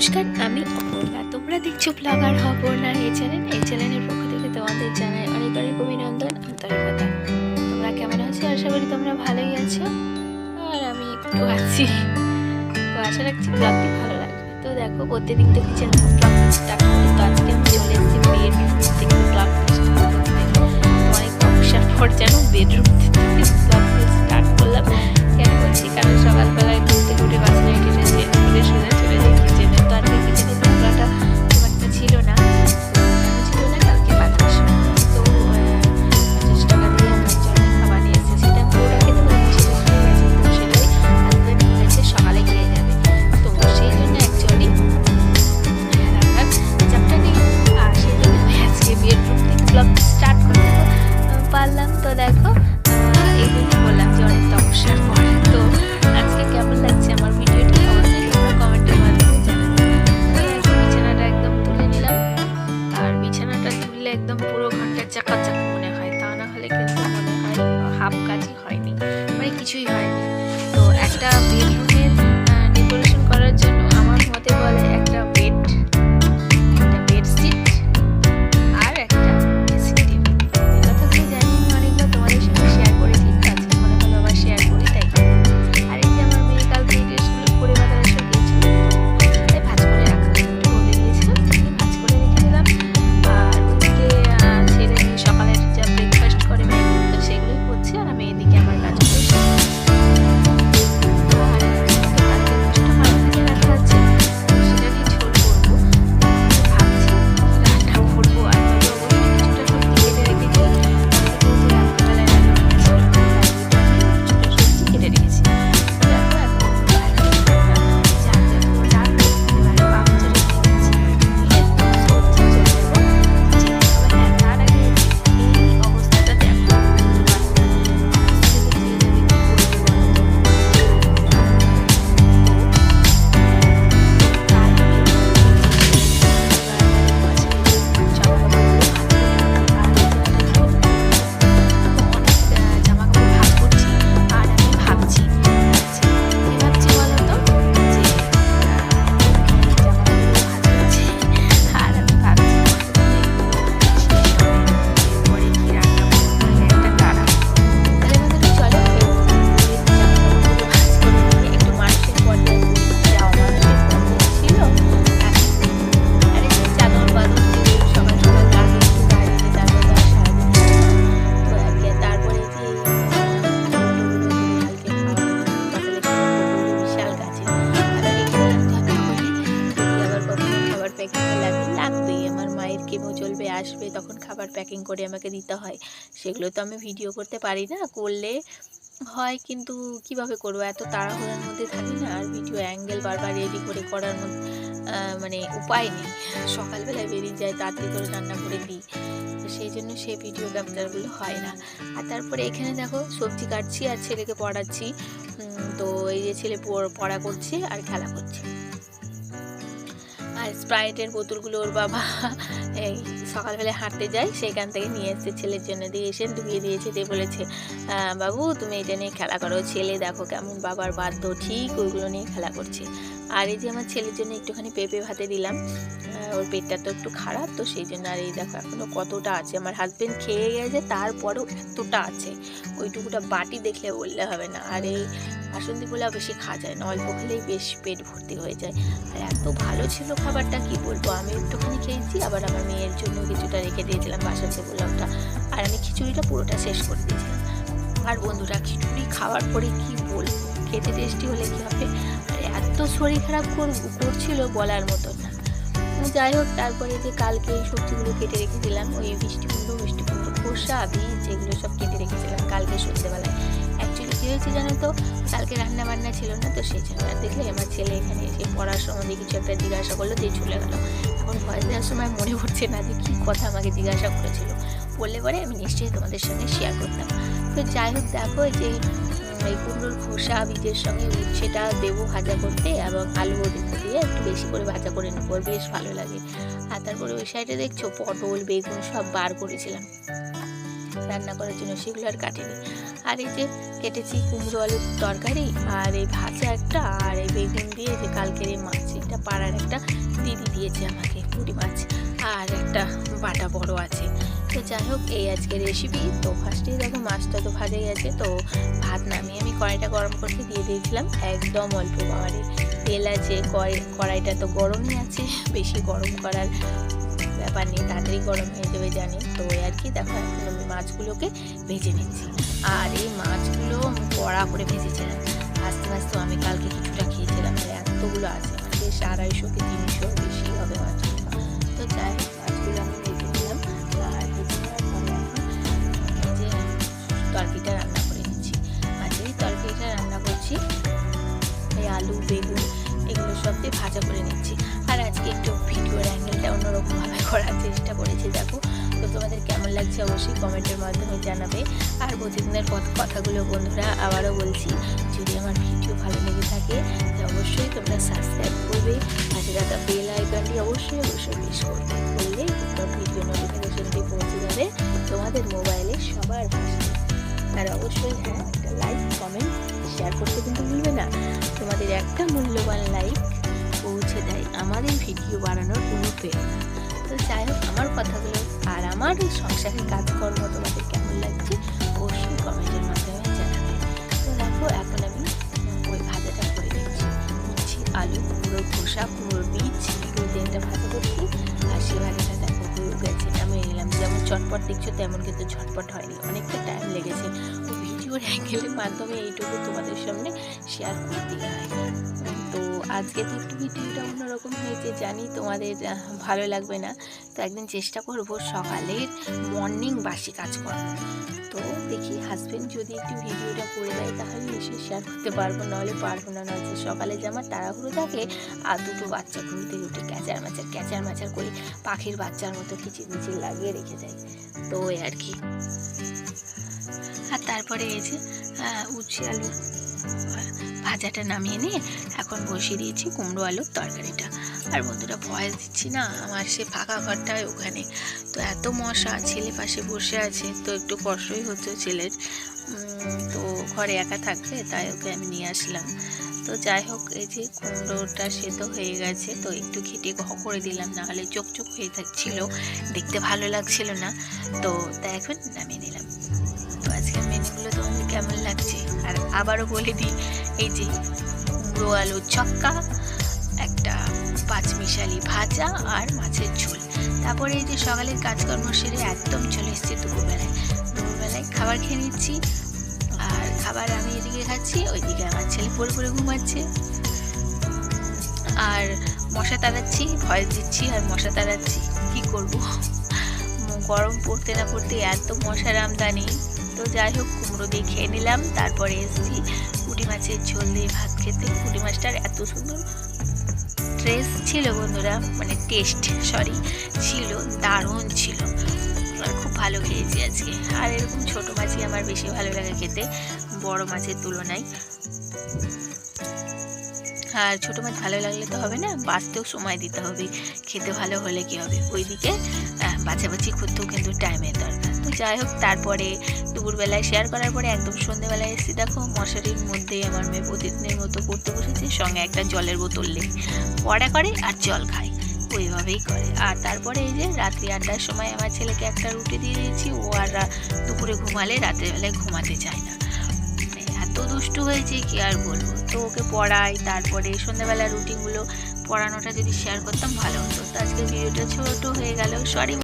নমস্কার, আমি অপর্ণা। তোমরা দেখছো ব্লগার অপর্ণা এই চ্যানেলের পক্ষ থেকে তোমাদের জানাই অনেক অনেক অভিনন্দন, আন্তরিকতা। তোমরা কেমন আছো? আশা করি তোমরা ভালোই আছো, আর আমি একটু আছি। তো আশা রাখছি ব্লগটি ভালো লাগবে। তো দেখো, প্রত্যেকদিন তো কিচেন ব্লগ স্টার্ট করি, তো আজকে আমি চলে এসেছি বেডরুম থেকে ব্লগ স্টার্ট করতে। অনেক সমস্যার পর যেন বেডরুম থেকে ব্লগ স্টার্ট করলাম। কেন বলছি? কারণ সকালবেলায় ঘুরতে ঘুরে বাসনা এসে সোজা চলে যাই কিচেনে। তো আজকে কিচেনে নোংরাটা খুব একটা ছিল না, কালকে বাজার সময়। তো 50 টাকা দিয়ে আমার জন্য খাবার নিয়ে এসেছে। সেটা আমি ওরা খেতে পারি, সেটা খেয়ে গেছে। তো সেটাই হাজব্যান্ড বলেছে সকালে খেয়ে যাবে। তো সেই জন্য অ্যাকচুয়ালি রান্নার চাপটা নেই, আর সেই জন্য আজকে বেডরুম থেকে ব্লগ স্টার্ট করতে পারলাম। তো দেখো, এই জন্য বললাম যে অনেক তপস্যার পর। তো আজকে কেমন লাগছে আমার ভিডিওটি অবশ্যই তোমরা কমেন্টের মাধ্যমে জানাবে। বিছানাটা একদম তুলে নিলাম, আর বিছানাটা তুললে একদম পুরো ঘন্টার চাকাচাক মনে হয়, তা না হলে কিন্তু মনে হয় হাফ কাজই হয়নি, মানে কিছুই হয়নি। তো একটা বেডরুমের ডেকোরেশন করার জন্য আমার মতে বলে একটা বেডশিট আর একটা ড্রেসিং টেবিল। এই কথাগুলো জানি আমি অনেকবার তোমাদের সঙ্গে শেয়ার করেছি, আজকে মনে হলো আবার শেয়ার করি, তাই। আর এই যে আমার মেয়ে কালকে এই ড্রেসগুলো পরে বাজারে এসে গিয়েছিল, তাই ভাঁজ করে রাখা, একটু রোদে দিয়েছিলাম, ভাঁজ করে রেখে দিলাম। আর ওইদিকে ছেলে সকালের যা ব্রেকফাস্ট করে ম্যাগি, তো সেগুলোই করছে, আর আমি এদিকে আমার কাজগুলো আসবে, তখন খাবার প্যাকিং করে আমাকে দিতে হয়। সেগুলো তো আমি ভিডিও করতে পারি না, করলে হয় কিন্তু কিভাবে করবো, এত তাড়াহুড়োর মধ্যে থাকি না, আর ভিডিও অ্যাঙ্গেল বারবার রেডি করে করার মধ্যে মানে উপায় নেই। সকালবেলায় বেরিয়ে যায়, তাড়াতাড়ি করে রান্না করে দিই, তো সেই জন্য সেই ভিডিও ক্যাপচারগুলো হয় না। আর তারপরে এখানে দেখো সবজি কাটছি আর ছেলেকে পড়াচ্ছি। তো এই যে ছেলে পড়া করছে আর খেলা করছে। আর স্প্রাইটের বোতলগুলো ওর বাবা এই সকালবেলায় হাঁটতে যায়, সেখান থেকে নিয়ে এসছে ছেলের জন্য, দিয়ে এসে ডুবিয়ে দিয়েছে, দিয়ে বলেছে বাবু তুমি এটা নিয়ে খেলা করো। ছেলে দেখো কেমন বাবার বাধ্য, ঠিক ওইগুলো নিয়ে খেলা করছে। আর এই যে আমার ছেলের জন্য একটুখানি পেঁপে ভাতে দিলাম, ওর পেটটা তো একটু খারাপ, তো সেই জন্য। আর এই দেখো এখনও কতটা আছে, আমার হাজব্যান্ড খেয়ে গেছে তারপরেও এতটা আছে, ওইটুকুটা বাটি দেখলে বললে হবে না। আর এই বাসন্তী পোলাও বেশি খাওয়া যায় না, অল্প খেলেই বেশ পেট ভর্তি হয়ে যায়। আর এত ভালো ছিল খাবারটা, কি বলবো। আমি একটুখানি খেয়েছি, আবার আমার মেয়ের জন্য কিছুটা রেখে দিয়েছিলাম বাসন্তী পোলাওটা, আর আমি খিচুড়িটা পুরোটা শেষ করে দিয়েছিলাম। আর বন্ধুরা, খিচুড়ি খাওয়ার পরে কি বলবো, খেতে টেস্টি হলে কী হবে, আর এত শরীর খারাপ করছিল বলার মতো না। যাই হোক, তারপরে যে কালকে এই সবজিগুলো কেটে রেখেছিলাম, ওই মিষ্টি কুমড়ো খোসা বীজ এগুলো সব কেটে রেখেছিলাম কালকে সন্ধ্যেবেলায়। অ্যাকচুয়ালি কী হয়েছে জানো তো, কালকে রান্না বান্না ছিল না, তো সেই জন্য। আর দেখলে আমার ছেলে এখানে এসে পড়ার সময় কিছু একটা জিজ্ঞাসা করলো, দিয়ে চলে গেল। এখন ভয়েস দেওয়ার সময় মনে পড়ছে না যে কী কথা আমাকে জিজ্ঞাসা করেছিল, বললে পরে আমি নিশ্চয়ই তোমাদের সঙ্গে শেয়ার করতাম। তো যাই হোক, দেখো যে এই কুমড়োর খোসা বীজের সঙ্গে সেটা দেবো ভাজা করতে, এবং আলু দিয়ে একটু বেশি করে ভাজা করে নেবো, বেশ ভালো লাগে। আর তারপরে ওই সাইডে দেখছো পটল বেগুন সব বার করেছিলাম রান্না করার জন্য, সেগুলো আর কাটেনি। আর এই যে কেটেছি কুমড়ো আলুর তরকারি, আর এই ভাজা একটা, আর এই বেগুন দিয়ে যে কালকের এই মাছ, এটা পাড়ার একটা দিয়েছে আমাকে পুঁটি মাছ, আর একটা বাটা বড় আছে। তো যাই হোক, এই আজকের রেসিপি। তো ফার্স্টেই দেখো মাছটা তো ভাজাই আছে, তো ভাত নামিয়ে আমি কড়াইটা গরম করতে দিয়ে দিয়েছিলাম একদম অল্প পাওয়ারে। তেল আছে, কড়াইটা তো গরমই আছে, বেশি গরম করার ব্যাপার নেই, তাড়াতাড়ি গরম হয়ে যাবে জানি। তো আর কি দেখো, এখন আমি মাছগুলোকে ভেজে নিচ্ছি। আর এই মাছগুলো আমি কড়া করে ভেজেছিলাম, আস্তে আস্তে আমি কালকে কিছুটা খেয়েছিলাম, আর এতগুলো আছে মানে বেশ 250 কি 300 বেশি হবে মাছগুলো। তো যাই হোক, মাছগুলো আমি ভেজে নিলাম। আর ভেজে নেওয়ার পরে এখন এই যে তরকারিটা রান্না করে নিচ্ছি। মাছেরই তরকারিটা রান্না করছি, এই আলু বেগুন এগুলো সব দিয়ে ভাজা করে নিচ্ছি। আর আজকে একটু ভিডিওর অ্যাঙ্গেলটা অন্যরকমভাবে করার চেষ্টা করেছি দেখো। তো তোমাদের কেমন লাগছে অবশ্যই কমেন্টের মাধ্যমে জানাবে। আর প্রতিদিনের কথাগুলো বন্ধুরা আবারও বলছি, যদি আমার ভিডিও ভালো লেগে থাকে তাহলে অবশ্যই তোমরা সাবস্ক্রাইব করবে, পাশে থাকা বেল আইকনটি অবশ্যই প্রেস করবে, করলে তোমরা ভিডিও নোটিফিকেশনটি পৌঁছে যাবে তোমাদের মোবাইলে সবার পাশে। আর অবশ্যই হ্যাঁ, একটা লাইক কমেন্ট শেয়ার করতে কিন্তু ভুলবে না। তোমাদের একটা মূল্যবান লাইক পৌঁছে দেয় আমাদের ভিডিও বানানোর অনুপ্রেরণা। তো যাই হোক, আমার কথাগুলো আর আমার এই সংসারের কাজকর্ম তোমাদের কেমন লাগছে অবশ্যই কমেন্টের মাধ্যমে জানাবে। তো দেখো, এখন আমি ওই ভাজাটা করে নিচ্ছি। আলু, কুমড়োর খোসা, কুমড়োর বীজ এগুলো দিয়ে একটা ভাজা করছি। আর সে ভাজাটা দেখো হয়ে গেছে, নামিয়ে নিলাম। যেমন চটপট দেখছো তেমন কিন্তু ঝটপট হয়নি, অনেকটা টাইম লেগেছে। ভিডিওর অ্যাঙ্গেলের মাধ্যমে এইটুকু তোমাদের সামনে শেয়ার করতেই হয়। তো আজকে তো একটু ভিডিওটা অন্যরকম হয়েছে, জানি তোমাদের ভালো লাগবে না। তো একদিন চেষ্টা করব সকালের মর্নিং বাসি কাজ করার। তো দেখি হাজব্যান্ড যদি একটু ভিডিওটা করে দেয় তাহলে নিশ্চয়ই শেয়ার করতে পারবো, নাহলে পারবো না। নয়তো সকালে যে আমার তাড়াহুড়ো থাকে, আর দুটো বাচ্চা ঘুম থেকে উঠে ক্যাচার ম্যাচার করে পাখির বাচ্চার মতো কিচিরমিচির লাগিয়ে রেখে যায়। তো ওই আর কি। আর তারপরে এই যে উচ্ছে আলু ভাজাটা নামিয়ে নিয়ে এখন বসিয়ে দিয়েছি কুমড়ো আলুর তরকারিটা। আর বন্ধুরা ভয়েস দিচ্ছি না, আমার সে ফাঁকা ঘরটায় ওখানে তো এত মশা, ছেলে পাশে বসে আছে, তো একটু কষ্টই হচ্ছে ছেলের। তো ঘরে একা থাকবে, তাই ওকে আমি নিয়ে আসলাম। তো যাই হোক, এই যে কুমড়োটা সেদ্ধ হয়ে গেছে, তো একটু ঘেটে করে দিলাম, নাহলে চোখ হয়ে থাকছিল, দেখতে ভালো লাগছিল না। তো তাই এখন নামিয়ে নিলাম। তো আজকের মেনুগুলো তোমাদের কেমন লাগছে আর আবারও বলে দিই, এই যে কুমড়ো আলুর চক্কা, একটা পাঁচমিশালি ভাজা আর মাছের ঝোল। তারপরে এই যে সকালের কাজকর্ম সেরে একদম চলে এসেছি দুপুরবেলায় খাবার খেয়ে নিচ্ছি। আর খাবার আমি এদিকে খাচ্ছি, ওইদিকে আমার ছেলে পড়ে ঘুমাচ্ছে। আর মশা তাড়াচ্ছি, ভয়েস দিচ্ছি আর মশা তাড়াচ্ছি, কি করব, গরম পড়তে না পড়তে এত মশার আমদানি। তো যাই হোক, কুমড়ো দিয়ে খেয়ে নিলাম। তারপরে এসেছি পুঁটি মাছের ঝোল দিয়ে ভাত খেতে। পুঁটি মাছটার এত সুন্দর টেস্ট ছিল বন্ধুরা, মানে ছিল, দারুণ ছিল। আর খুব ভালো খেয়েছি আজকে। আর এরকম ছোট মাছই আমার বেশি ভালো লাগে খেতে বড় মাছের তুলনায়। আর ছোটো মাছ ভালো লাগলে তো হবে না, বাঁচতেও সময় দিতে হবে, খেতে ভালো হলে কি হবে, ওইদিকে বাছাবাছি করতেও কিন্তু টাইমের দরকার। তো যাই হোক, তারপরে দুপুরবেলায় শেয়ার করার পরে একদম সন্ধ্যেবেলায় এসেছি, দেখো মশারির মধ্যে আমার মেয়ে প্রতিদিনের মতো পড়তে বসেছে, সঙ্গে একটা জলের বোতল নেই, পড়া করে আর জল খায়, ওইভাবেই করে। আর তারপরে এই যে রাত্রি 8টার সময় আমার ছেলেকে একটা রুটি দিয়ে দিয়েছি, ও আর দুপুরে ঘুমালে রাত্রেবেলায় ঘুমাতে চায় না, এত দুষ্টু হয়েছে কি আর বলবো। তো ওকে পড়াই, তারপরে সন্ধ্যাবেলা রুটিনগুলো পড়ানোটা যদি শেয়ার করতাম ভালো হতো। তো আজকে ভিডিওটা ছোট হয়ে গেল, সরি।